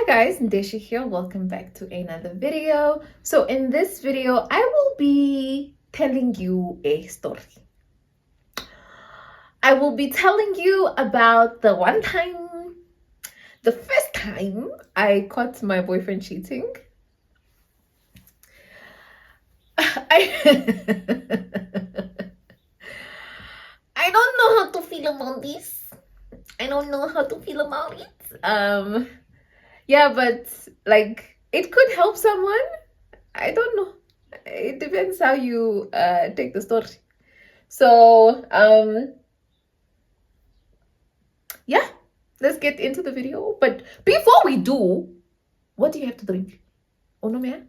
Hi guys, Ndeshi here. Welcome back to another video. So in this video, I will be telling you a story. I will be telling you about the first time I caught my boyfriend cheating. I don't know how to feel about this. I don't know how to feel about it. Yeah, but like it could help someone. I don't know. It depends how you take the story. So yeah, let's get into the video. But before we do, what do you have to drink? Onomia?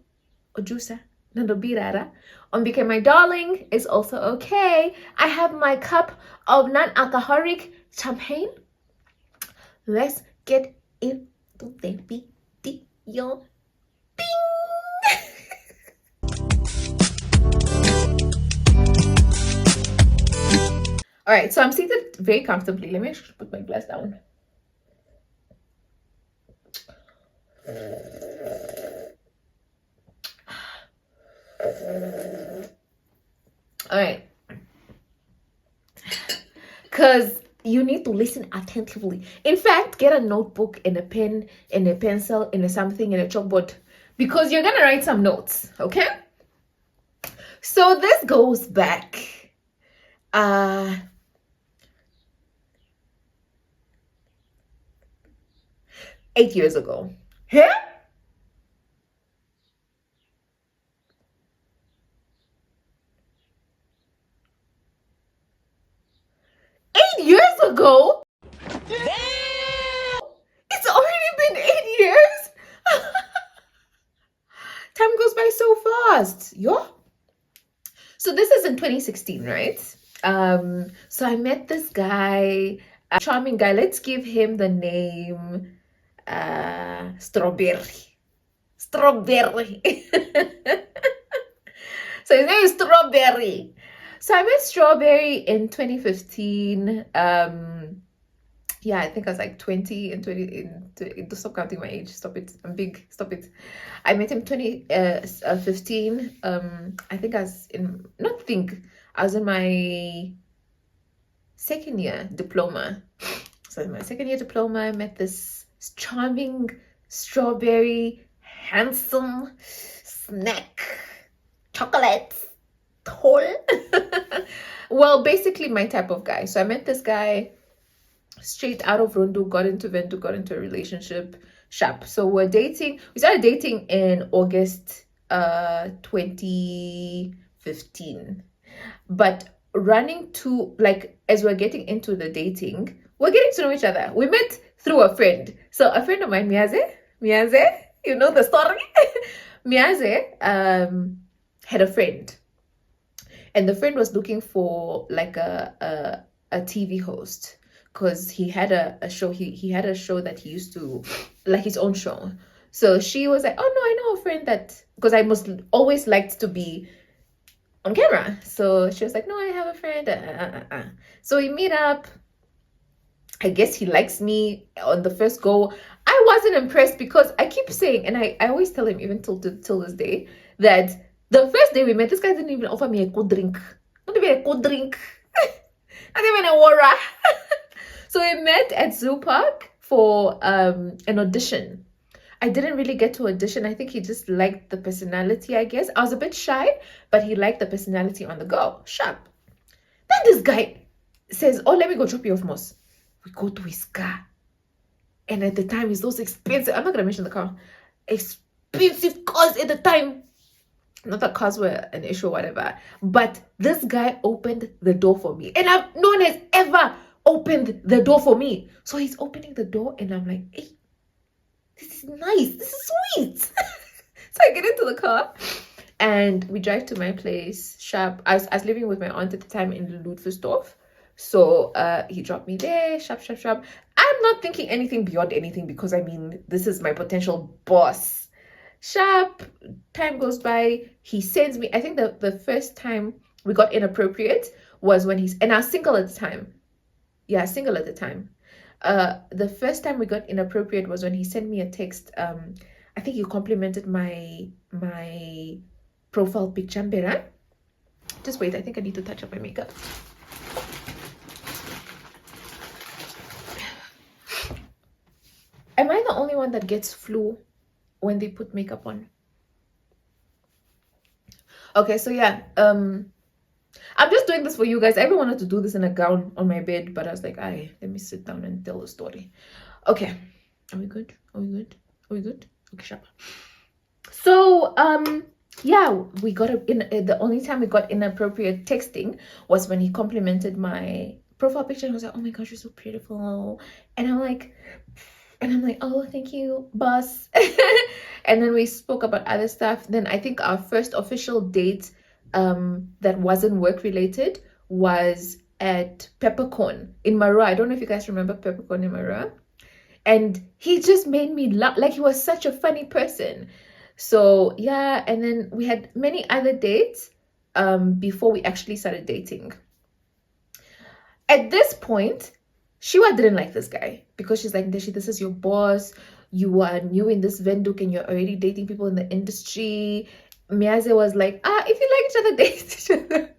Ojusa? Nandobirara? Because my darling is also okay. I have my cup of non-alcoholic champagne. Let's get into the video. Bing! All right, so I'm seated very comfortably. Let me put my glass down. All right, because you need to listen attentively. In fact, get a notebook and a pen and a pencil and a something and a chalkboard because you're gonna write some notes, okay? So this goes back 8 years ago. Yeah? 8 years ago? Damn! It's already been 8 years? Time goes by so fast. Yo. So this is in 2016, right? So I met this guy, a charming guy. Let's give him the name Strawberry. Strawberry. So his name is Strawberry. So I met Strawberry in 2015. Yeah, I think I was like 20 and 20. Stop counting my age. Stop it. I'm big. Stop it. I met him 2015. I think I was in. I was in my second year diploma. So in my second year diploma, I met this charming Strawberry, handsome snack, chocolate, tall. Well, basically my type of guy. So I met this guy straight out of Rundu, got into Vendu, got into a relationship. Sharp. So we started dating in August 2015. But running to, like, as we're getting into the dating, we're getting to know each other. We met through a friend. So a friend of mine, Miaze, you know the story? Miaze had a friend. And the friend was looking for like a TV host because he had a show. He had a show that he used to, like his own show. So she was like, oh no, I know a friend that, because I must always liked to be on camera. So she was like, no, I have a friend. So we meet up. I guess he likes me on the first go. I wasn't impressed because I keep saying, and I always tell him even till this day, that the first day we met, this guy didn't even offer me a good drink. Not even a good drink. Not even a water. So we met at Zoo Park for an audition. I didn't really get to audition. I think he just liked the personality, I guess. I was a bit shy, but he liked the personality on the go. Sharp. Then this guy says, oh, let me go drop you off, Moss. We go to his car. And at the time, it's those expensive. I'm not going to mention the car. Expensive cars at the time. Not that cars were an issue or whatever. But this guy opened the door for me. And no one has ever opened the door for me. So he's opening the door and I'm like, hey, this is nice. This is sweet. So I get into the car and we drive to my place. Sharp. I was living with my aunt at the time in Ludwigsdorf. So he dropped me there. Sharp. I'm not thinking anything beyond anything because I mean, this is my potential boss. Sharp. Time goes by. He sends me. I think the first time we got inappropriate was when and I was single at the time. Yeah, single at the time. The first time we got inappropriate was when he sent me a text. I think he complimented my profile picture, Mbera. Just wait, I think I need to touch up my makeup. Am I the only one that gets flu when they put makeup on? Okay, so yeah, I'm just doing this for you guys. I even wanted to do this in a gown on my bed, but I was like, let me sit down and tell the story. Okay, are we good? Are we good? Are we good? Okay, sharp. So yeah, we got the only time we got inappropriate texting was when he complimented my profile picture and was like, oh my gosh, you're so beautiful. And I'm like, oh, thank you, boss. And then we spoke about other stuff. Then I think our first official date that wasn't work related was at Peppercorn in Marua. I don't know if you guys remember Peppercorn in Marua. And he just made me laugh. Like, he was such a funny person. So yeah, and then we had many other dates before we actually started dating. At this point, Shiwa didn't like this guy because she's like, Ndeshi, this is your boss. You are new in this venduk and you're already dating people in the industry. Miaze was like, if you like each other, date each other.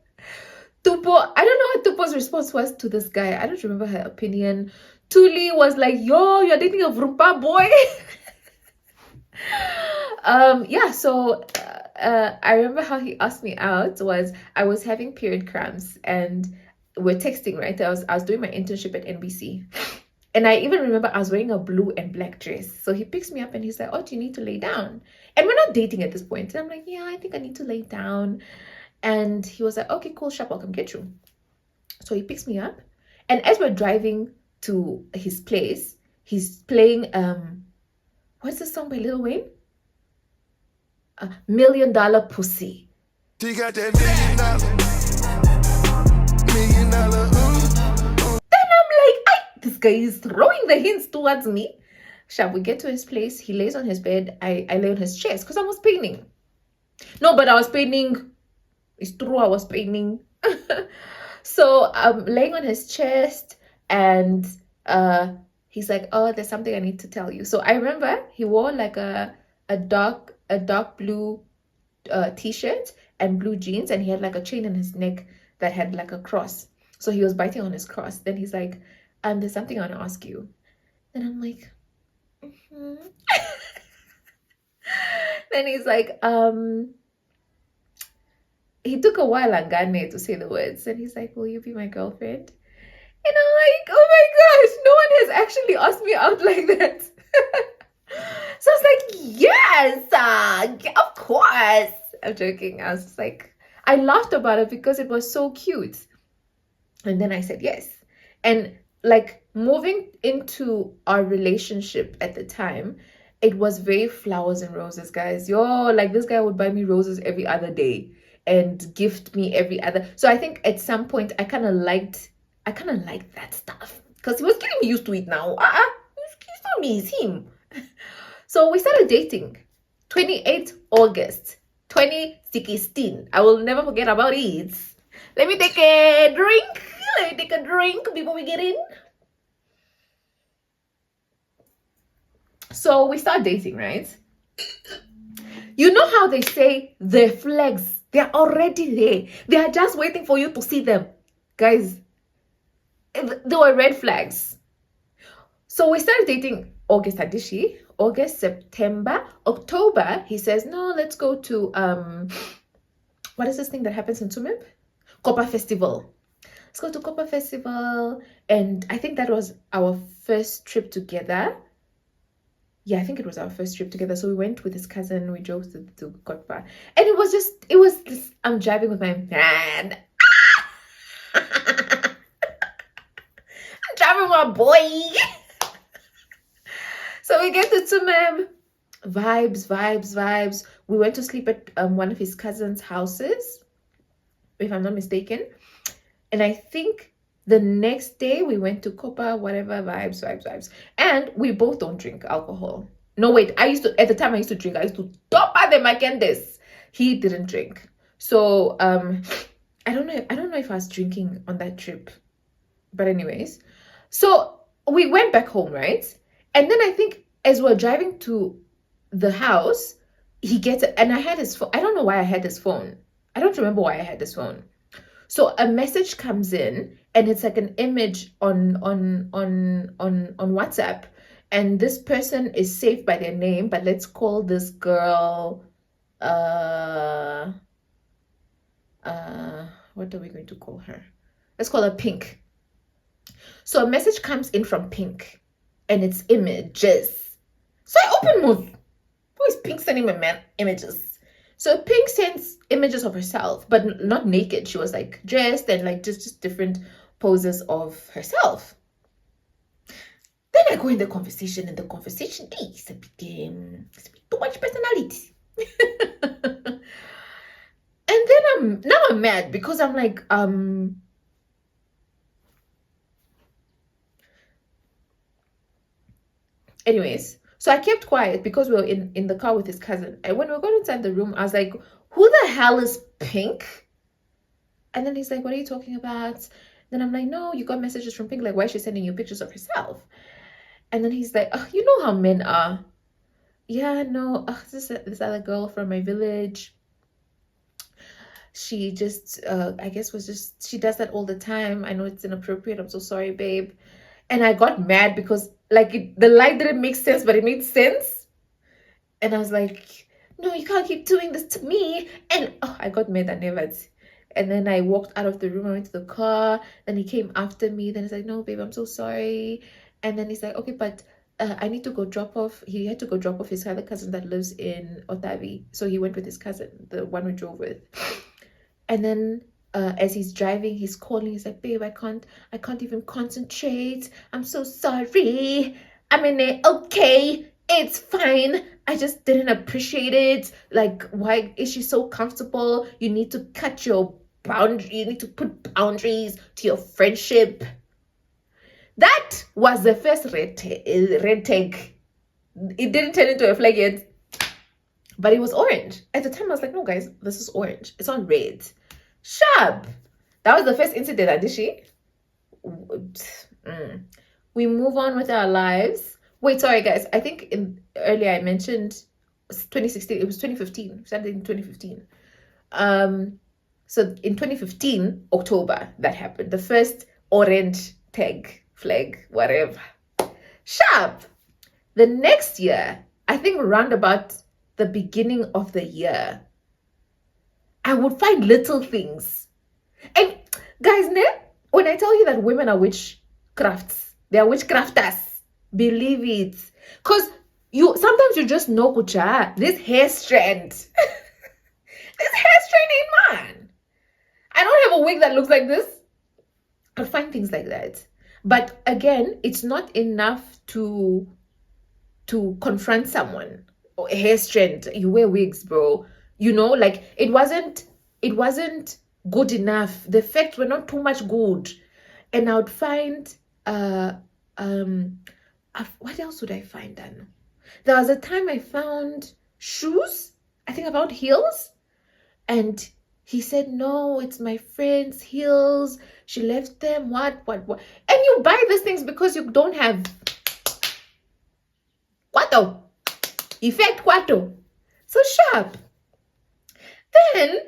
Tupo, I don't know what Tupo's response was to this guy. I don't remember her opinion. Tuli was like, yo, you're dating a Vrumpa boy. Yeah, so I remember how he asked me out was I was having period cramps and we're texting, right? I was doing my internship at NBC. And I even remember I was wearing a blue and black dress. So he picks me up and he's like, oh, do you need to lay down? And we're not dating at this point. And I'm like, yeah, I think I need to lay down. And he was like, okay, cool, sharp, I'll come get you. So he picks me up. And as we're driving to his place, he's playing, what's the song by Lil Wayne? $1 Million Pussy. She got that $1 million. Then I'm like, this guy is throwing the hints towards me. Shall we get to his place? He lays on his bed. I lay on his chest because I was painting. No, but I was painting. It's true, I was painting. So I'm laying on his chest and he's like, oh, there's something I need to tell you. So I remember he wore like a dark blue t-shirt and blue jeans, and he had like a chain in his neck that had like a cross. So he was biting on his cross. Then he's like, there's something I want to ask you. Then I'm like, Then he's like, he took a while Angane to say the words, and he's like, will you be my girlfriend? And I'm like, oh my gosh, no one has actually asked me out like that. So I was like, yes, of course. I'm joking. I was just like, I laughed about it because it was so cute. And then I said yes. And like moving into our relationship at the time, it was very flowers and roses, guys. Like this guy would buy me roses every other day and gift me every other. So I think at some point I kind of liked that stuff because he was getting me used to it now. He's not me, it's him. So we started dating 28 August 2016. I will never forget about it. Let me take a drink before we get in. So we start dating, right? You know how they say the flags, they're already there. They are just waiting for you to see them. Guys, there were red flags. So we started dating August, Adishi. August, September, October, he says, no, let's go to, what is this thing that happens in Tumib? Copa Festival. Let's go to Copa Festival. And I think that was our first trip together. Yeah, I think it was our first trip together. So we went with his cousin. We drove to Copa. And it was this, I'm driving with my man. I'm driving with my boy. So we get to Tumem, vibes. We went to sleep at one of his cousin's houses, if I'm not mistaken. And I think the next day we went to Copa, whatever, vibes. And we both don't drink alcohol. No, wait, at the time I used to drink. I used to top the Makendes. He didn't drink. So I don't know if I was drinking on that trip. But anyways, So we went back home, right? And then I think as we're driving to the house, he gets it, and I had his phone. I don't know why I had his phone. I don't remember why I had his phone. So a message comes in, and it's like an image on WhatsApp, and this person is saved by their name, but let's call this girl what are we going to call her? Let's call her Pink. So a message comes in from Pink, and it's images. So I open Mood. Who is Pink sending my man images? So Pink sends images of herself, but not naked. She was like dressed and like just different poses of herself. Then I go in the conversation, and the conversation is a bit too much personality. And then I'm mad because I'm like, anyways, so I kept quiet because we were in the car with his cousin. And when we got inside the room, I was like, who the hell is Pink? And then he's like, what are you talking about? Then I'm like, no, you got messages from Pink. Like, why is she sending you pictures of herself? And then he's like, oh, you know how men are. Yeah, no, this other girl from my village. She just, I guess she does that all the time. I know it's inappropriate. I'm so sorry, babe. And I got mad because like the lie didn't make sense, but it made sense. And I was like, no, you can't keep doing this to me. And I got mad at Nevat. And then I walked out of the room. I went to the car. Then he came after me. Then he's like, no, babe, I'm so sorry. And then he's like, okay, but I need to go drop off. He had to go drop off his other cousin that lives in Otavi. So he went with his cousin, the one we drove with. And then as he's driving, he's calling. He's like, babe, I can't even concentrate. I'm so sorry. I mean, okay, it's fine. I just didn't appreciate it. Like, why is she so comfortable? You need to cut your boundary. You need to put boundaries to your friendship. That was the first red tag. It didn't turn into a flag yet, but it was orange. At the time, I was like, no, guys, this is orange. It's not red. Sharp. That was the first incident, Adishi. We move on with our lives. Wait, sorry, guys. I think earlier I mentioned 2016. It was 2015. We started in 2015. So in 2015, October, that happened. The first orange tag, flag, whatever. Sharp. The next year, I think around about the beginning of the year, I would find little things. And guys, when I tell you that women are witchcrafts, they are witchcrafters, believe it. Because sometimes you just know, kucha, this hair strand. This hair strand ain't mine. I don't have a wig that looks like this. I'll find things like that. But again, it's not enough to confront someone. Oh, hair strand, you wear wigs, bro. You know, like it wasn't good enough. The facts were not too much good. And I would find what else would I find then? There was a time I found shoes, I think about heels, and he said, no, it's my friend's heels. She left them, what? And you buy these things because you don't have Quato. Effect Quato. So sharp. Then,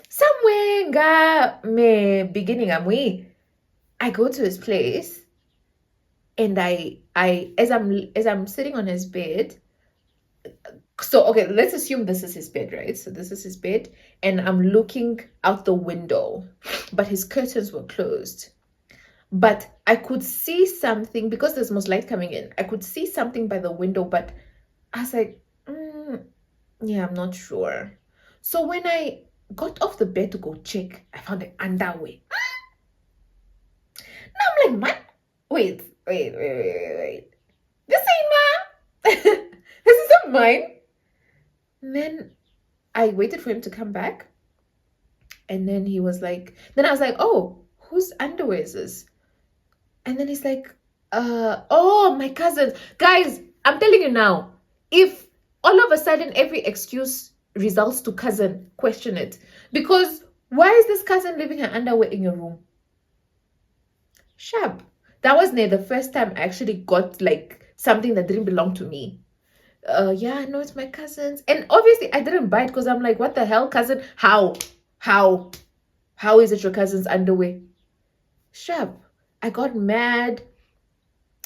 somewhere me beginning I go to his place, and I as I'm sitting on his bed. So okay, let's assume this is his bed, right? So this is his bed, and I'm looking out the window, but his curtains were closed. But I could see something because there's most light coming in. I could see something by the window, but I was like, yeah, I'm not sure. So when I got off the bed to go check, I found an underwear. Now I'm like, man, wait. This ain't mine. This isn't mine. And then I waited for him to come back. And then he was like, then I was like, oh, whose underwear is this? And then he's like, oh, my cousin. Guys, I'm telling you now, if all of a sudden every excuse results to cousin, question it. Because why is this cousin leaving her underwear in your room? Sharp. That was near the first time I actually got like something that didn't belong to me. Yeah, no, it's my cousin's. And obviously I didn't buy it because I'm like, what the hell, cousin? How? How is it your cousin's underwear? Sharp. I got mad.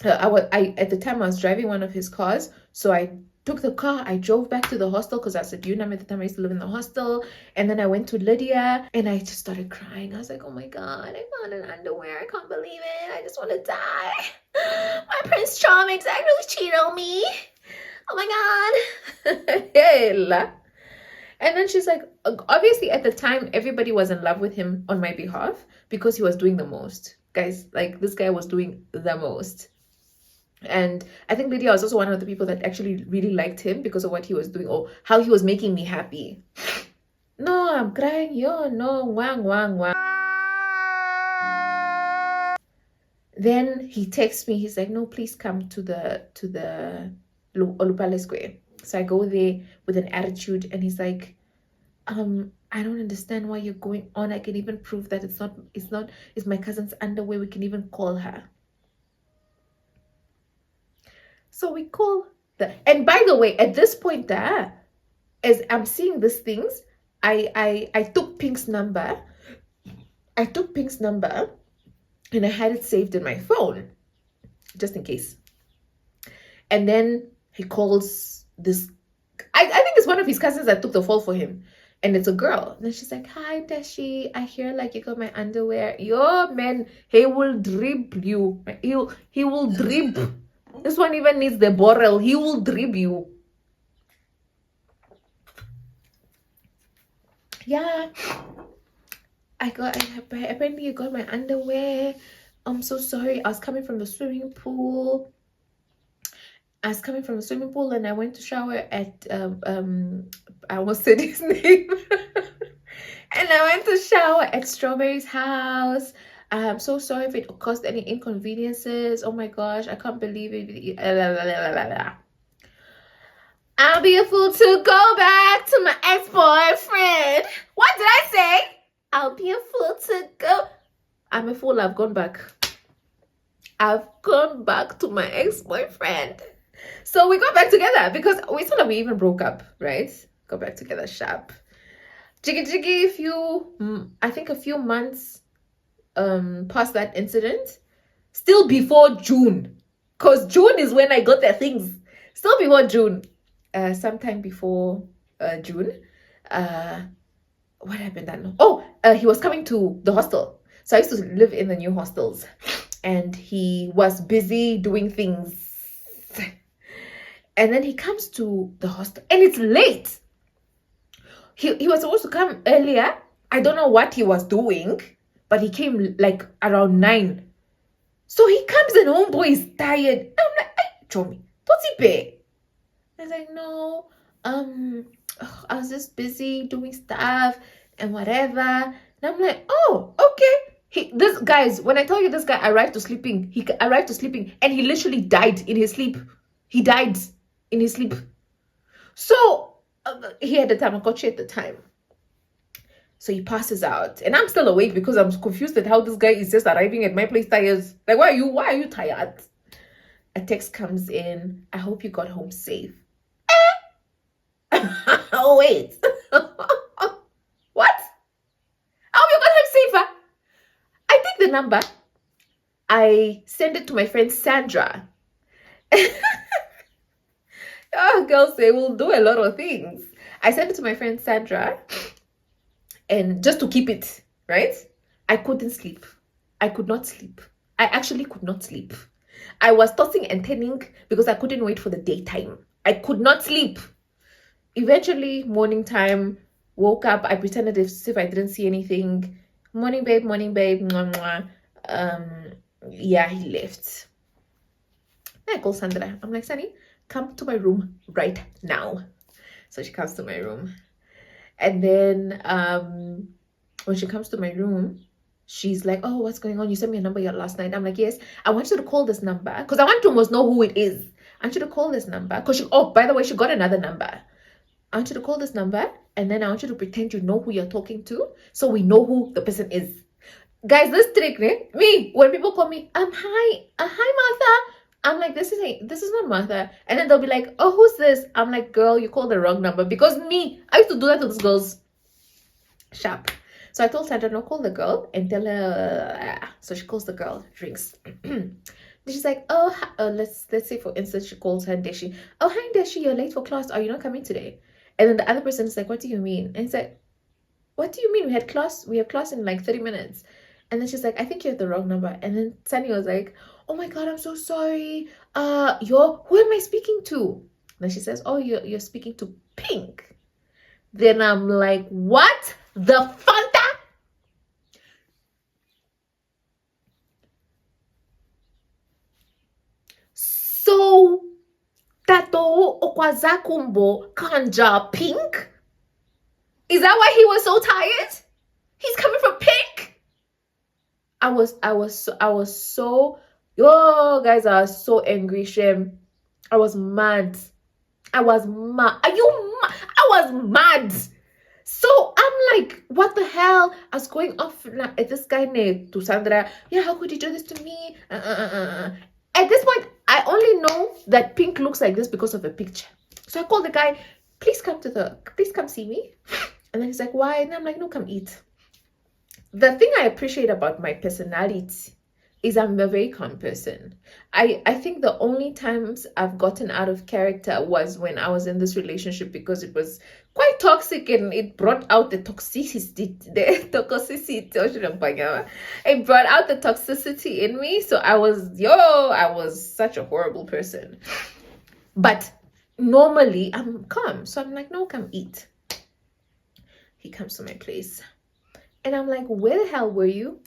I at the time I was driving one of his cars, so I took the car. I drove back to the hostel because I was at UNAM at the time. I used to live in the hostel, and then I went to Lydia, and I just started crying. I was like, "Oh my god, I found an underwear! I can't believe it! I just want to die! My Prince Charming actually cheated on me! Oh my god!" Hell. And then she's like, obviously at the time everybody was in love with him on my behalf because he was doing the most. Guys, like this guy was doing the most. And I think Lydia was also one of the people that actually really liked him because of what he was doing or how he was making me happy. No, I'm crying. Yo, no, wang, wang, wang. Then he texts me. He's like, "No, please come to the Olupale Square." So I go there with an attitude, and he's like, "I don't understand why you're going on. I can even prove that it's my cousin's underwear. We can even call her." So we call and by the way, at this point as I'm seeing these things, I took Pink's number. I took Pink's number and I had it saved in my phone just in case. And then he calls this, I think it's one of his cousins that took the fall for him. And it's a girl. And then she's like, "Hi, Dashi. I hear like you got my underwear." Yo, man, he will drip you. He will drip. This one even needs the borrel. He will drip you. Yeah. Apparently you got my underwear. I'm so sorry. I was coming from the swimming pool. And I went to shower at I almost said his name. And I went to shower at Strawberry's house. I'm so sorry if it caused any inconveniences. Oh my gosh, I can't believe it. I'll be a fool to go back to my ex-boyfriend. What did I say? I'll be a fool to go. I'm a fool. I've gone back. I've gone back to my ex-boyfriend. So we got back together because we thought that we even broke up, right? Got back together sharp. Jiggy, I think a few months past that incident, still before June, because June is when I got the things. Still before June, sometime before June, what happened then? He was coming to the hostel. So I used to live in the new hostels, and he was busy doing things. And then he comes to the hostel, and it's late. He was supposed to come earlier. I don't know what he was doing, but he came like around 9. So he comes and homeboy is tired. I'm like, "Hey, Chomi, what's he pay?" I was like, "No, I was just busy doing stuff and whatever." And I'm like, "Oh, okay." When I tell you this guy arrived to sleeping, and he literally died in his sleep. He died in his sleep. So he had the Tamagotchi at the time. So he passes out, and I'm still awake because I'm confused at how this guy is just arriving at my place tired. Like, why are you tired? A text comes in. "I hope you got home safe." Oh wait. What? I hope you got home safe. I take the number. I send it to my friend Sandra. Oh, girls say we'll do a lot of things. I sent it to my friend Sandra, and just to keep it, right? I couldn't sleep. I could not sleep. I actually could not sleep. I was tossing and turning because I couldn't wait for the daytime. I could not sleep. Eventually, morning time, woke up. I pretended as if I didn't see anything. Morning, babe. Mwah, mwah. Yeah, he left. Then I call Sandra. I'm like, "Sunny, come to my room right now." So she comes to my room. And then when she comes to my room, she's like, "Oh, what's going on? You sent me a number last night." I'm like, "Yes, I want you to call this number because I want to almost know who it is. I want you to call this number because by the way, she got another number. I want you to call this number, and then I want you to pretend you know who you're talking to so we know who the person is." Guys, this trick, me, when people call me, hi, Martha. I'm like, this is not Martha. And then they'll be like, oh, who's this? I'm like, girl, you called the wrong number. Because me, I used to do that to these girls. Sharp. So I told Sandra, no, call the girl and tell her. So she calls the girl, drinks. She's like, oh, let's say for instance, she calls her Deshi. Oh, hi Deshi, you're late for class. Are you not coming today? And then the other person is like, what do you mean? And it's like, what do you mean? We have class in like 30 minutes. And then she's like, I think you have the wrong number. And then Sunny was like, oh my God, I'm so sorry. Who am I speaking to? And then she says, oh, you're speaking to Pink. Then I'm like, what the Fanta? So, Tato Okwazakumbo Kanja Pink? Is that why he was so tired? He's coming from Pink? I was so, yo, guys, I was so angry, Shem. I was mad. Are you mad? I was mad. So I'm like, what the hell? I was going off at this guy named to Sandra. Yeah, how could you do this to me? At this point, I only know that Pink looks like this because of a picture. So I called the guy, please come see me. And then he's like, why? And I'm like, no, come eat. The thing I appreciate about my personality is I'm a very calm person. I think the only times I've gotten out of character was when I was in this relationship because it was quite toxic and it brought out the toxicity. It brought out the toxicity in me. So I was such a horrible person. But normally I'm calm. So I'm like, no, come eat. He comes to my place. And I'm like, where the hell were you?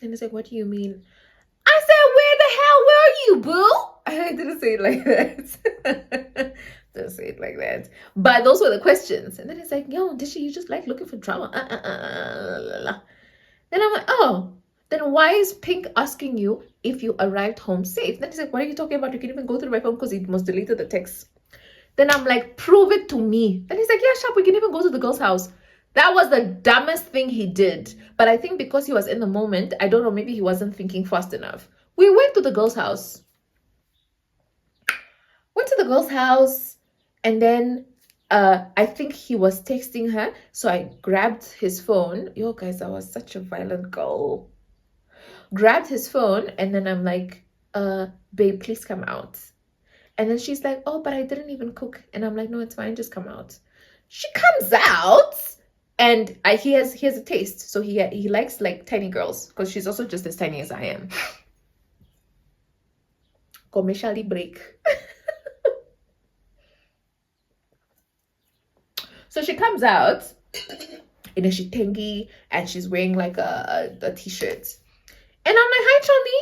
And he's like, what do you mean? I said, where the hell were you, boo? I didn't say it like that. Didn't say it like that. But those were the questions. And then he's like, yo, you just like looking for drama? Then I'm like, oh, then why is Pink asking you if you arrived home safe? Then he's like, what are you talking about? You can even go through my phone because he must deleted the text. Then I'm like, prove it to me. Then he's like, yeah, sharp, we can even go to the girl's house. That was the dumbest thing he did. But I think because he was in the moment, I don't know, maybe he wasn't thinking fast enough. We went to the girl's house. And then I think he was texting her. So I grabbed his phone. Yo, guys, I was such a violent girl. Grabbed his phone and then I'm like, babe, please come out. And then she's like, oh, but I didn't even cook. And I'm like, no, it's fine, just come out. She comes out. And he has a taste. So he likes like tiny girls because she's also just as tiny as I am. Commercially break. So she comes out in a shitengi and she's wearing like a t-shirt. And I'm like, hi, Choni.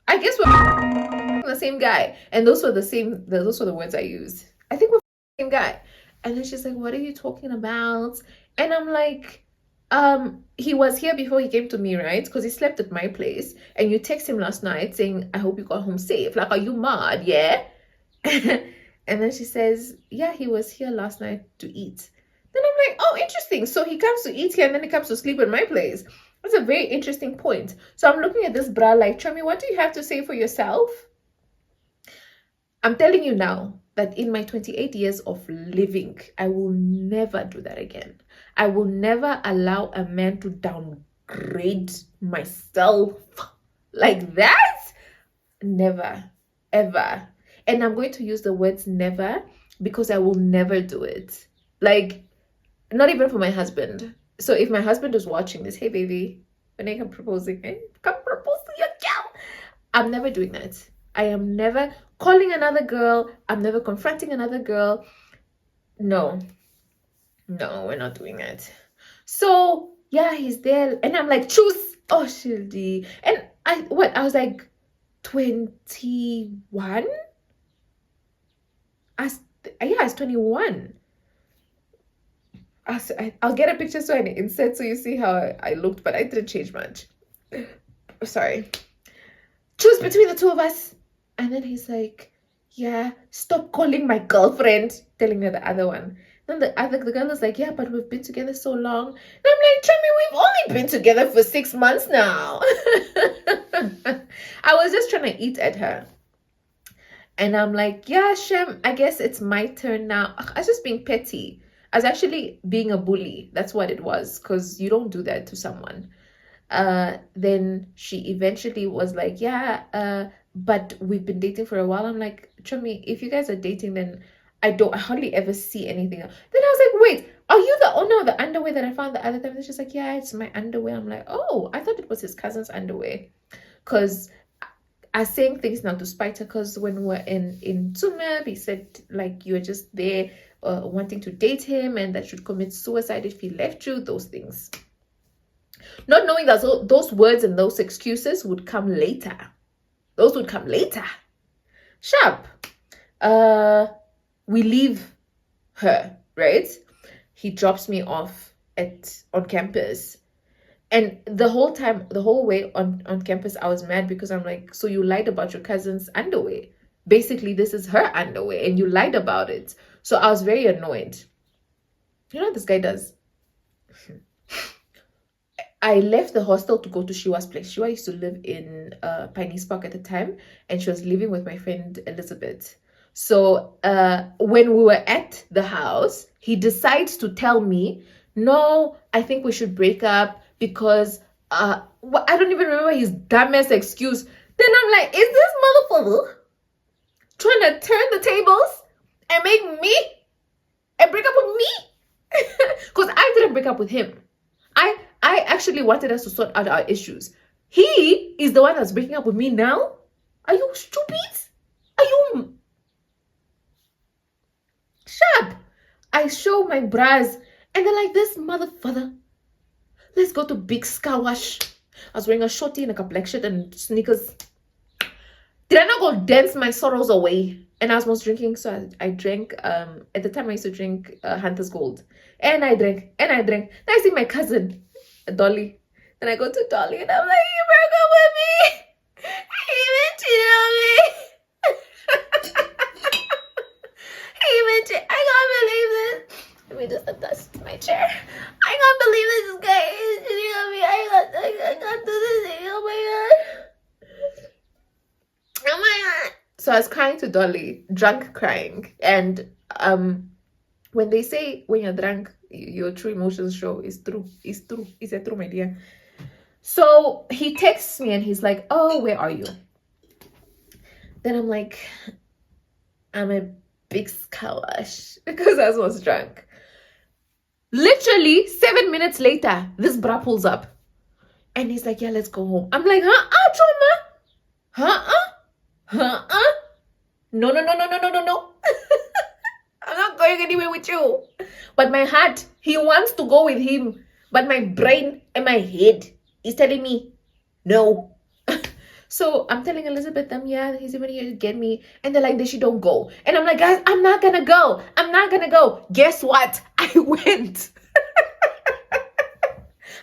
I guess we're the same guy. And those were the words I used. I think we're the same guy. And then she's like, what are you talking about? And I'm like, he was here before he came to me, right? Because he slept at my place. And you text him last night saying, I hope you got home safe. Like, are you mad? Yeah. And then she says, yeah, he was here last night to eat. Then I'm like, oh, interesting. So he comes to eat here and then he comes to sleep at my place. That's a very interesting point. So I'm looking at this bra like, Chami, what do you have to say for yourself? I'm telling you now that in my 28 years of living, I will never do that again. I will never allow a man to downgrade myself like that. Never, ever. And I'm going to use the words never because I will never do it. Like, not even for my husband. So if my husband is watching this, hey, baby, when I come proposing, come propose to your girl. I'm never doing that. I am never calling another girl. I'm never confronting another girl. No, we're not doing that. So yeah, he's there. And I'm like, choose. Oh, Shildi. And I was like 21? I was 21. I'll get a picture so I insert so you see how I looked, but I didn't change much. Sorry. Choose between the two of us. And then he's like, yeah, stop calling my girlfriend, telling her the other one. Then the girl is like, yeah, but we've been together so long. And I'm like, Chummy, we've only been together for 6 months now. I was just trying to eat at her. And I'm like, yeah, Shem, I guess it's my turn now. I was just being petty. I was actually being a bully. That's what it was, because you don't do that to someone. Then she eventually was like, yeah, but we've been dating for a while. I'm like, Chummy, if you guys are dating, then I hardly ever see anything else. Then I was like, wait, are you the owner of the underwear that I found the other time? And she's like, yeah, it's my underwear. I'm like, oh, I thought it was his cousin's underwear. Because I was saying things now to spite her, because when we were in Tsumeb, he said, like, you were just there wanting to date him and that you'd commit suicide if he left you, those things. Not knowing that those words and those excuses would come later. Those would come later. Sharp. We leave her, right? He drops me off on campus. And the whole way on campus, I was mad because I'm like, so you lied about your cousin's underwear. Basically, this is her underwear and you lied about it. So I was very annoyed. You know what this guy does? I left the hostel to go to Shiwa's place. Shiwa used to live in Pioneers Park at the time, and she was living with my friend Elizabeth. So when we were at the house, he decides to tell me, no, I think we should break up because I don't even remember his dumbass excuse. Then I'm like, is this motherfucker trying to turn the tables and make me and break up with me? Because I didn't break up with him. I actually wanted us to sort out our issues. He is the one that's breaking up with me now? Are you stupid? Are you... Sharp. I show my bras and they're like, this motherfucker. Let's go to Big Scar Wash. I was wearing a shorty and a black shirt and sneakers. Did I not go dance my sorrows away? And I was drinking, so I drank, at the time I used to drink Hunter's Gold. And I drank. Then I see my cousin, Dolly. And I go to Dolly and I'm like, you broke up with me. He even cheated on me. He even cheated. I can't believe this. Let me just adjust my chair. I can't believe this guy is cheating on me. I can't do this thing. Oh my god. Oh my god. So I was crying to Dolly, drunk crying. And when they say when you're drunk, your true emotions show, it's true. It's true. It's a true, my dear. So he texts me and he's like, oh, where are you? Then I'm like, I'm a Big Scar Wash because I was drunk. Literally 7 minutes later, this bra pulls up. And he's like, yeah, let's go home. I'm like, Choma? No. I'm not going anywhere with you. But my heart, he wants to go with him. But my brain and my head is telling me, no. So I'm telling Elizabeth, yeah, he's even here to get me. And they're like, they should don't go. And I'm like, guys, I'm not gonna go. Guess what? I went.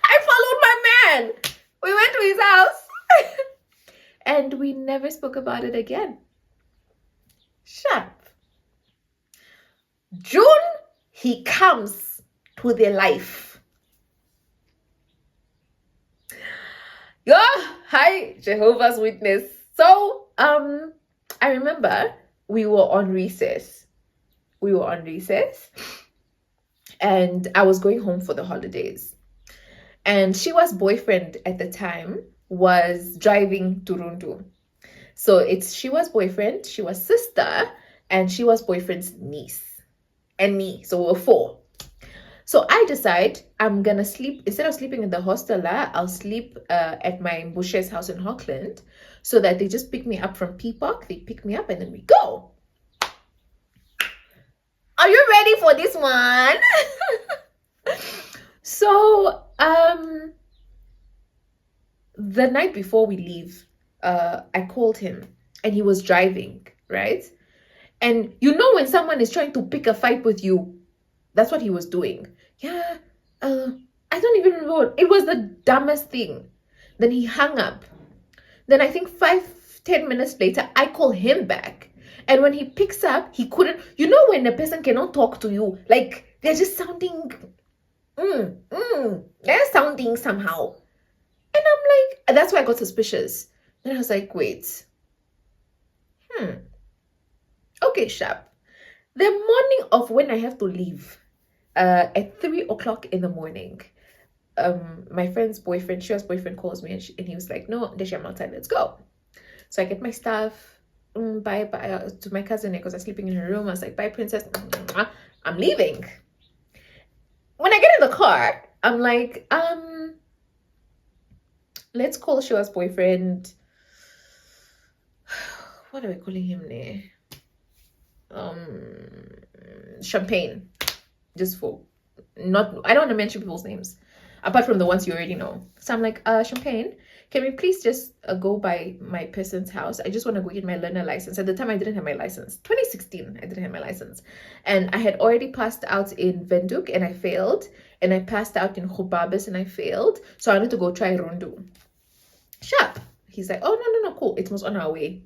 I followed my man. We went to his house. And we never spoke about it again. Sharp. June, he comes to their life. Hi, Jehovah's Witness. So, I remember we were on recess. And I was going home for the holidays. And Shiwa's boyfriend at the time was driving to Rundu. So it's Shiwa's boyfriend, Shiwa's sister, and Shiwa's boyfriend's niece. And me. So we were 4. So I decide I'm gonna sleep, instead of sleeping in the hostel, I'll sleep at my Bushe's house in Auckland, so that they just pick me up from P Park. They pick me up and then we go. Are you ready for this one? So the night before we leave, I called him and he was driving, right? And you know when someone is trying to pick a fight with you, that's what he was doing. Yeah, I don't even remember. It was the dumbest thing. Then he hung up. Then I think 5-10 minutes later, I call him back. And when he picks up, he couldn't. You know when a person cannot talk to you, like They're just sounding, they're sounding somehow. And I'm like, that's why I got suspicious. Then I was like, wait, okay, sharp. The morning of when I have to leave, at 3 o'clock in the morning, my friend's boyfriend, Shia's boyfriend, calls me and he was like, no, Deshi, I'm outside, let's go. So I get my stuff, bye to my cousin because I'm sleeping in her room. I was like, bye, princess, I'm leaving. When I get in the car, I'm like, let's call Shia's boyfriend. What are we calling him there? Champagne. Just for not, I don't want to mention people's names apart from the ones you already know. So I'm like, Champagne, can we please just go by my person's house? I just want to go get my learner license. At the time I didn't have my license. 2016 I didn't have my license, and I had already passed out in Windhoek and I failed, and I passed out in Gobabis and I failed, so I wanted to go try Rundu. Sharp. He's like, oh no, cool, it was on our way.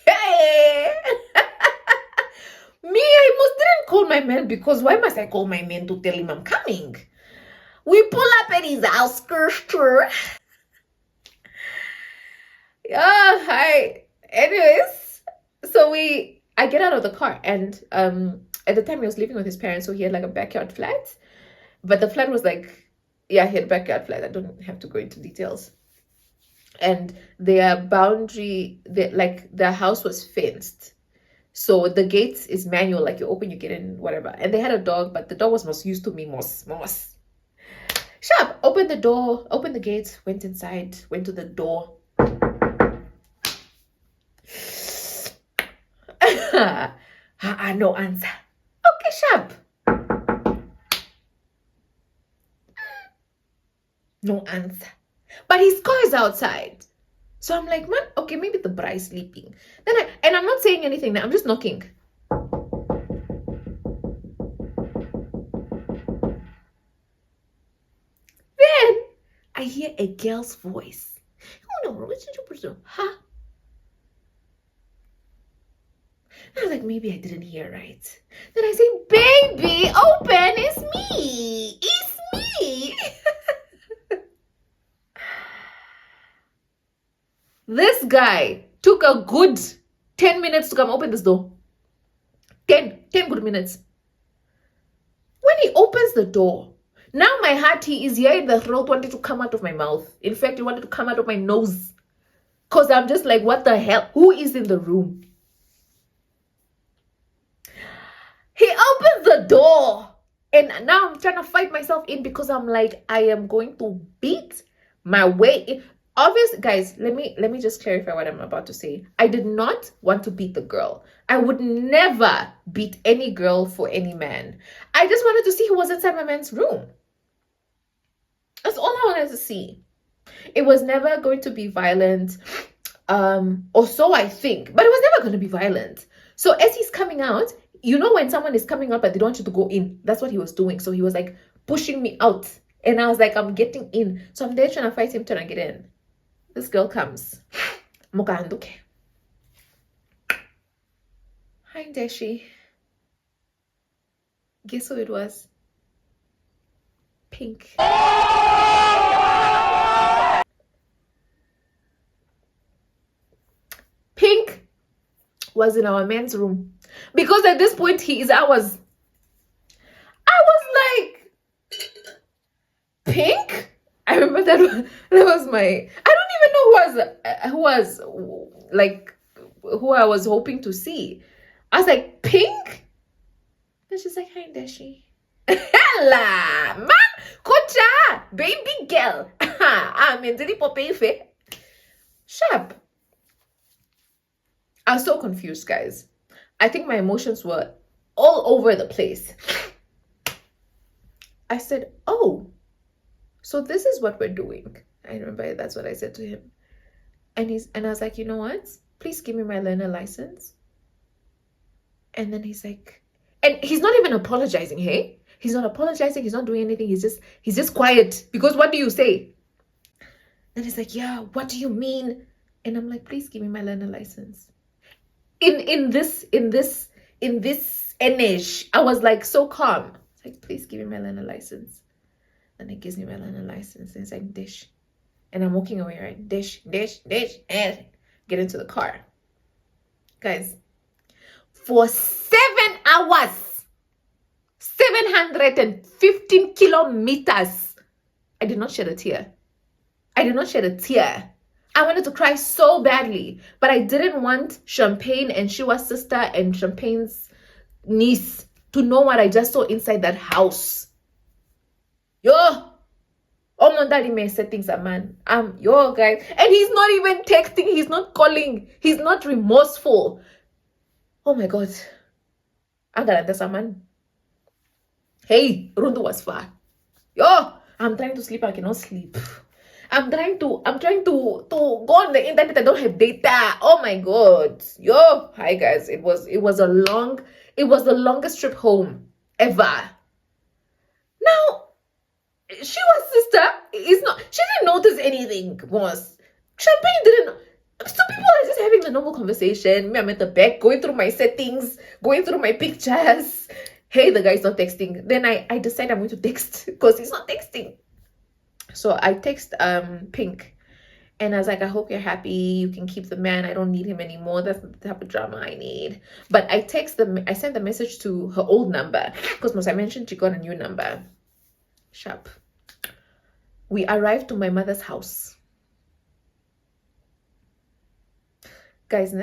Hey. Me, I didn't call my man, because why must I call my man to tell him I'm coming? We pull up at his house. Yeah, hi. Anyways, so I get out of the car, and at the time he was living with his parents, so he had like a backyard flat. But the flat was like, yeah, he had a backyard flat. I don't have to go into details. And their boundary, their house was fenced. So the gates is manual, like you open, you get in, whatever. And they had a dog, but the dog was most used to me, most. Sharp, opened the door, opened the gates, went inside, went to the door. No answer. Okay, sharp. No answer. But his car is outside. So I'm like, man, okay, maybe the bride's sleeping. And I'm not saying anything now, I'm just knocking. Then I hear a girl's voice. Oh no, what did you pursue? Huh? I was like, maybe I didn't hear right. Then I say, baby, open, it's me. It's me. This guy took a good 10 minutes to come open this door. 10 good minutes. When he opens the door, now my heart, he is here in the throat, wanted to come out of my mouth. In fact, he wanted to come out of my nose. Because I'm just like, what the hell? Who is in the room? He opens the door. And now I'm trying to fight myself in, because I'm like, I am going to beat my way in. Obviously, guys, let me just clarify what I'm about to say. I did not want to beat the girl. I would never beat any girl for any man. I just wanted to see who was inside my man's room. That's all I wanted to see. It was never going to be violent, or so I think. But it was never going to be violent. So as he's coming out, you know when someone is coming out but they don't want you to go in? That's what he was doing. So he was like pushing me out. And I was like, I'm getting in. So I'm there trying to fight him, trying to get in. This girl comes. Mukanduke. Hi, Deshi. Guess who it was? Pink. Pink was in our men's room. Because at this point, I was like, Pink? I remember that was my, I don't even know who I was hoping to see. I was like, Pink? And she's like, hi, Deshi. Hella, man, kocha, baby girl. I'm in the popefe. Sharp. I was so confused, guys. I think my emotions were all over the place. I said, oh, so this is what we're doing. I remember that's what I said to him. And I was like, you know what? Please give me my learner license. And then he's like, and he's not even apologizing, hey? He's not apologizing. He's not doing anything. He's just quiet. Because what do you say? Then he's like, yeah, what do you mean? And I'm like, please give me my learner license. In this energy, I was like so calm. like, please give me my learner license. And he gives me my learner license and it's like, dish. And I'm walking away, right? Dish, and get into the car. Guys, for 7 hours, 715 kilometers, I did not shed a tear. I wanted to cry so badly, but I didn't want Champagne and Shiwa's sister and Champagne's niece to know what I just saw inside that house. Yo, oh my daddy may set things up, man. Yo, guys, and he's not even texting, he's not calling, he's not remorseful. Oh my god, I'm gonna tell someone. Hey, Rundu was far. Yo, I'm trying to sleep, I cannot sleep. I'm trying to go on the internet. I don't have data. Oh my god. Yo, hi guys. It was the longest trip home ever. Now, Shiwa's sister she didn't notice anything, boss. Champagne didn't. So people are just having a normal conversation. Me, I'm at the back, going through my settings, going through my pictures. Hey, the guy's not texting. Then I decide I'm going to text because he's not texting. So I text Pink and I was like, I hope you're happy. You can keep the man. I don't need him anymore. That's the type of drama I need. But I sent the message to her old number because as I mentioned, she got a new number. Sharp. We arrived to my mother's house. Guys,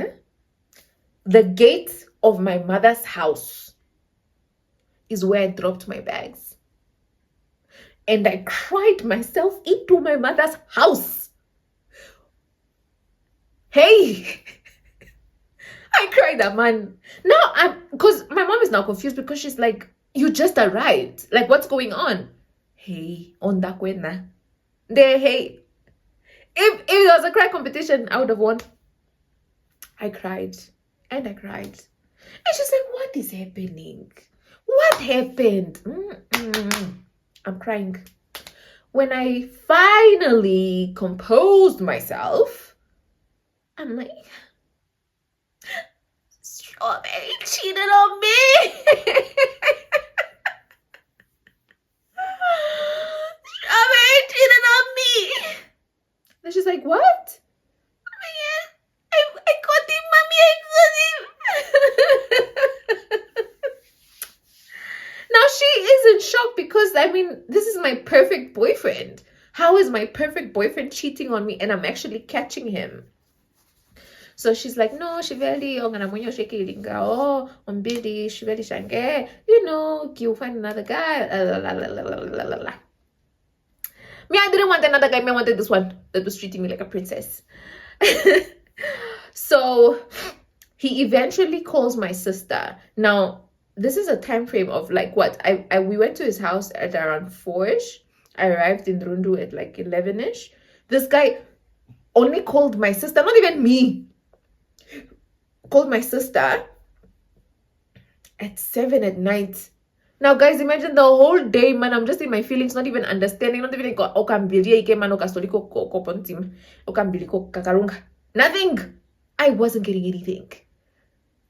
the gate of my mother's house is where I dropped my bags. And I cried myself into my mother's house. Hey, I cried that man. Now because my mom is now confused because she's like, you just arrived. Like, what's going on? Hey, on that kwena. Hey. If it was a cry competition, I would have won. I cried. And I cried. And she's like, what is happening? What happened? I'm crying. When I finally composed myself, I'm like, Strawberry cheated on me. Strawberry cheated on me. And she's like, what? I got him, mommy. I got him. Now she is in shock because, I mean, this is my perfect boyfriend. How is my perfect boyfriend cheating on me and I'm actually catching him? So she's like, no, Shiveli, oh, Ombidi, Shiveli Shange, you'll find another guy. Me, I didn't want another guy. Me, I wanted this one that was treating me like a princess. So he eventually calls my sister. Now, this is a time frame of like what? We went to his house at around 4-ish. I arrived in Rundu at like 11-ish. This guy only called my sister, not even me. Called my sister at 7 at night. Now, guys, imagine the whole day, man. I'm just in my feelings, not even understanding, not even nothing. I wasn't getting anything.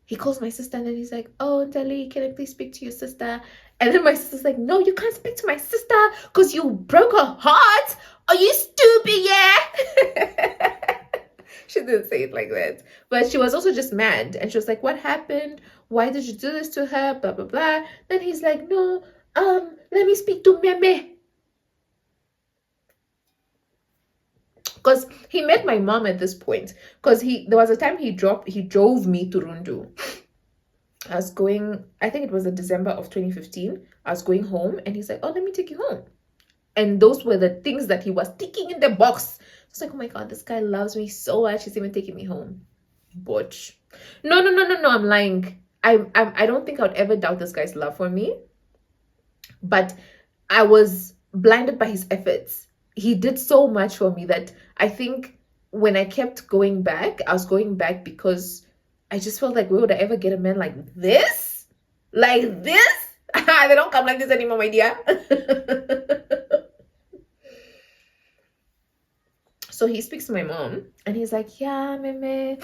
He calls my sister and then he's like, oh, Dali, can I please speak to your sister? And then my sister's like, no, you can't speak to my sister because you broke her heart. Are you stupid, yeah? She didn't say it like that. But she was also just mad. And she was like, what happened? Why did you do this to her? Blah, blah, blah. Then he's like, no, let me speak to Meme. Because he met my mom at this point. Because there was a time he drove me to Rundu. I was going, I think it was in December of 2015. I was going home and he's like, oh, let me take you home. And those were the things that he was ticking in the box. I was like, oh my God, this guy loves me so much. He's even taking me home. Butch. No, I'm lying. I don't think I would ever doubt this guy's love for me. But I was blinded by his efforts. He did so much for me that I think when I kept going back, I was going back because I just felt like, where would I ever get a man like this? Like this? They don't come like this anymore, my dear. So he speaks to my mom and he's like, yeah, Meme,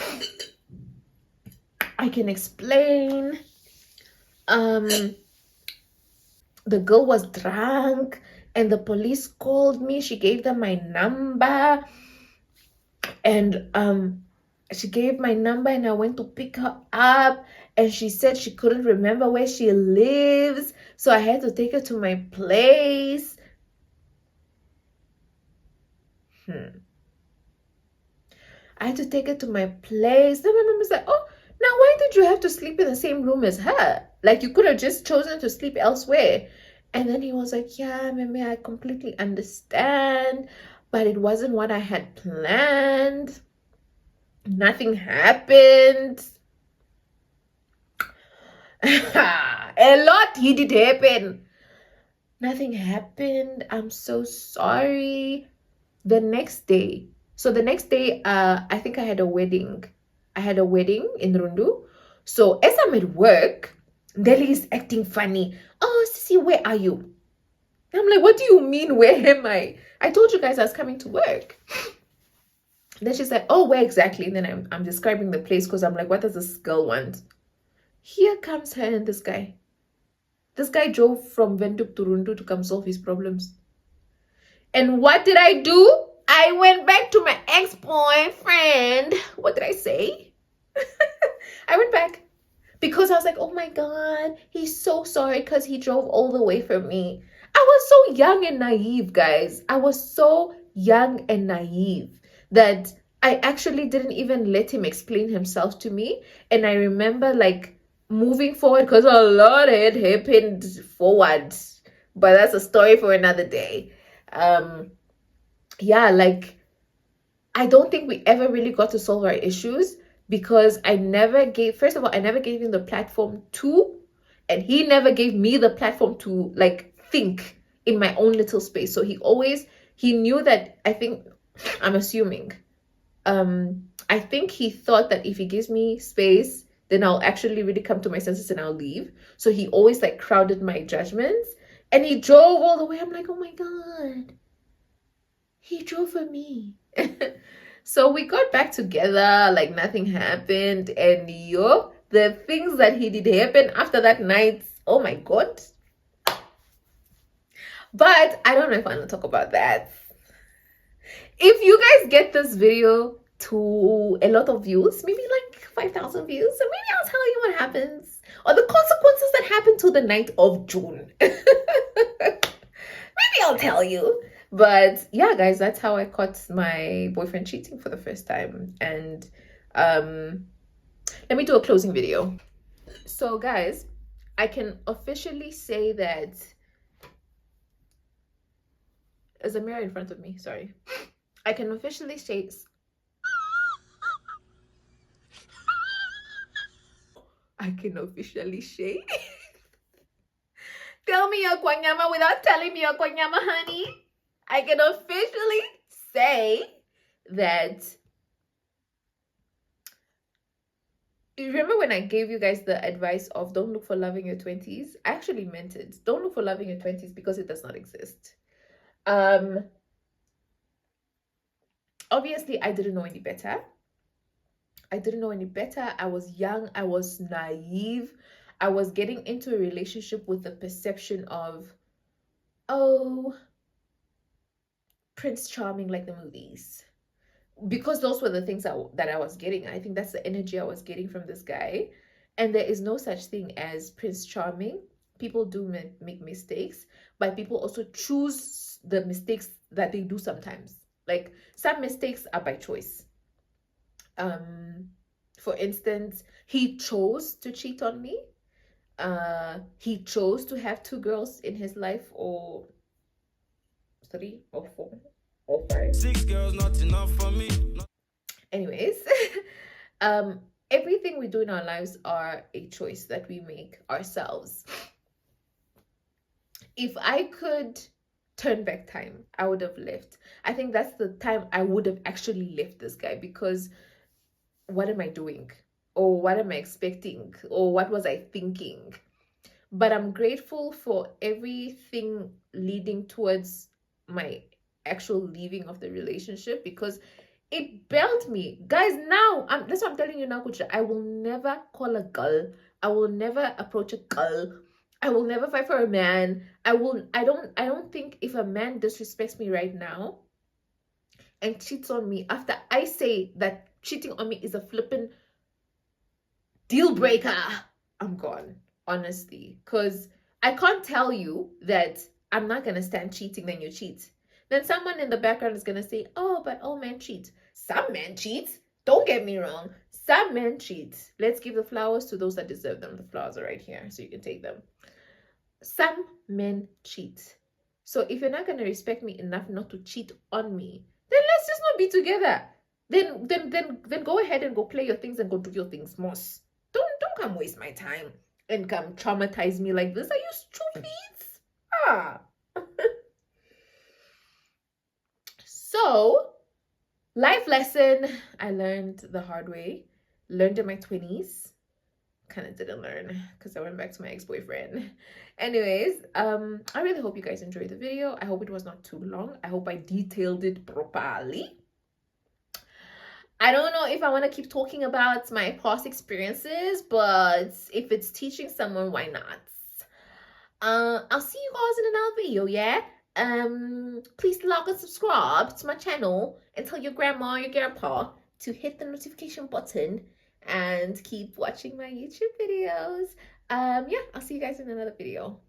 I can explain. the girl was drunk and the police called me. She gave them my number, and she gave my number, and I went to pick her up, and she said she couldn't remember where she lives, so I had to take her to my place. I had to take her to my place. Then my mom was like, oh, now why did you have to sleep in the same room as her? Like, you could have just chosen to sleep elsewhere. And then he was like, yeah, Mimi, I completely understand, but it wasn't what I had planned. Nothing happened. A lot did happen. Nothing happened. I'm so sorry. The next day, I think I had a wedding. I had a wedding in Rundu. So as I'm at work, Deli is acting funny. Oh, Sissy, where are you? I'm like, what do you mean, where am I? I told you guys I was coming to work. Then she's like, oh, where exactly? And then I'm describing the place because I'm like, what does this girl want? Here comes her and this guy. This guy drove from Windhoek to Rundu to come solve his problems. And what did I do? I went back to my ex-boyfriend. What did I say? I went back because I was like, oh my God, he's so sorry because he drove all the way for me. I was so young and naive, guys. I was so young and naive that I actually didn't even let him explain himself to me. And I remember like moving forward because a lot had happened forward. But that's a story for another day. Yeah, like I don't think we ever really got to solve our issues because I never gave, first of all, I never gave him the platform to, and he never gave me the platform to like think in my own little space. So he knew that, I'm assuming, I think he thought that if he gives me space, then I'll actually really come to my senses and I'll leave. So he always like crowded my judgments and he drove all the way. I'm like, oh my God. He drove for me. So we got back together like nothing happened, and the things that he did happen after that night, oh my God. But I don't know if I want to talk about that. If you guys get this video to a lot of views, maybe like 5,000 views, so maybe I'll tell you what happens or the consequences that happened to the night of June. Maybe I'll tell you. But yeah, guys, that's how I caught my boyfriend cheating for the first time. And let me do a closing video. So guys, I can officially say that there's a mirror in front of me, sorry. I can officially say tell me your kwanyama without telling me your kwanyama, honey. I can officially say that. You remember when I gave you guys the advice of don't look for love in your 20s? I actually meant it. Don't look for love in your 20s because it does not exist. Obviously, I didn't know any better. I was young. I was naive. I was getting into a relationship with the perception of, oh, Prince Charming like the movies. Because those were the things that I was getting. I think that's the energy I was getting from this guy. And there is no such thing as Prince Charming. People do make mistakes, but people also choose the mistakes that they do sometimes. Like some mistakes are by choice. For instance, he chose to cheat on me. He chose to have 2 girls in his life, or 3 or 4 or 5. 6 girls, not enough for me. Anyways, everything we do in our lives are a choice that we make ourselves. If I could turn back time, I would have left. I think that's the time I would have actually left this guy, because what am I doing? Or what am I expecting? Or what was I thinking? But I'm grateful for everything leading towards my actual leaving of the relationship, because it built me. Guys, now, that's what I'm telling you now, Kucha. I will never call a girl. I will never approach a girl. I will never fight for a man. I don't think if a man disrespects me right now and cheats on me after I say that cheating on me is a flippin' deal breaker, I'm gone, honestly. Because I can't tell you that I'm not gonna stand cheating, then you cheat. Then someone in the background is gonna say, oh, but all men cheat. Some men cheat. Don't get me wrong. Some men cheat. Let's give the flowers to those that deserve them. The flowers are right here, so you can take them. Some men cheat. So if you're not gonna respect me enough not to cheat on me, then let's just not be together. Then go ahead and go play your things and go do your things, Moss. Don't come waste my time and come traumatize me like this. Are you stupid? Ah. So, life lesson I learned the hard way. Learned in my 20s. Kind of didn't learn because I went back to my ex-boyfriend. Anyways, I really hope you guys enjoyed the video. I hope it was not too long. I hope I detailed it properly. I don't know if I want to keep talking about my past experiences, but if it's teaching someone, why not? I'll see you guys in another video, yeah? Please like and subscribe to my channel and tell your grandma, your grandpa to hit the notification button and keep watching my YouTube videos. Yeah, I'll see you guys in another video.